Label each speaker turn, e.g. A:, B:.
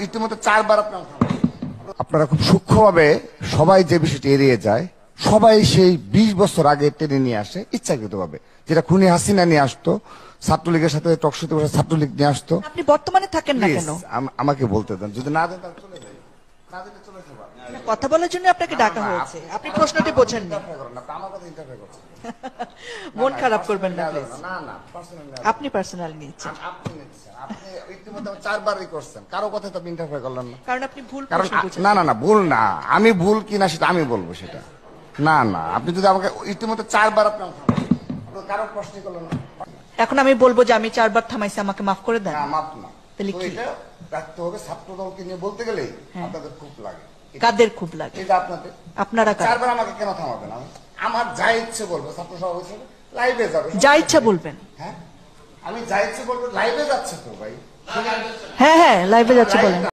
A: ইতিমধ্যে 4 বার আপনারা খুব সূক্ষ্মভাবে সবাই যে বিষয়টি এড়িয়ে যায়, সবাই সেই 20 বছর আগে টেনে নিয়ে আসে ইচ্ছাকৃতভাবে, যেটা খুনি হাসিনা নিয়ে আসতো, ছাত্রলীগের সাথে টকশোতে বসে ছাত্রলীগ নিয়ে আসতো।
B: আপনি বর্তমানে থাকেন না কেন?
A: আমাকে বলতে দেন, যদি না দেন তাহলে চলে যাই, না দিলে চলে যাবো।
B: কথা বলার জন্য আপনাকে ডাকা হয়েছে, আপনি প্রশ্নটি বোঝেন না।
A: আমার কথা ইন্টারফেয়ার করছেন,
B: মন খারাপ করবেন না প্লিজ।
A: না না পার্সোনাল
B: আপনি পার্সোনাল নিচ্ছেন,
A: আপনি নিচ্ছেন, আপনি ইতিমধ্যে 4 বারই করছেন, কারো কথা তো ইন্টারফেয়ার করলেন না।
B: কারণ আপনি ভুল
A: কারণ
B: প্রশ্ন বুঝেন।
A: না না না ভুল না, আমি ভুল কিনা সেটা আমি বলবো, সেটা না না। আপনি যদি আমাকে ইতিমধ্যে 4 বার আপনি কারো প্রশ্ন করলেন না।
B: এখন আমি বলবো যে আমি 4 বার থামাইছি, আমাকে মাফ করে দেন।
A: না মাপ না,
B: তাহলে
A: তো
B: কি?
A: এটা রাখতে হবে। ছাত্র দলকে নিয়ে বলতে গেলেই আপনাদের খুব লাগে।
B: কাদের খুব লাগে?
A: এটা আপনাদের।
B: আপনারা কারা?
A: 4 বার আমাকে কেন থামাবেন? আমার যা ইচ্ছে বলবো, ছাত্র সভা হিসেবে লাইভে যাবে,
B: যা ইচ্ছা বলবেন।
A: হ্যাঁ আমি যা ইচ্ছে বলবো, লাইভে যাচ্ছে তো ভাই।
B: হ্যাঁ হ্যাঁ, লাইভে যাচ্ছে বলেন।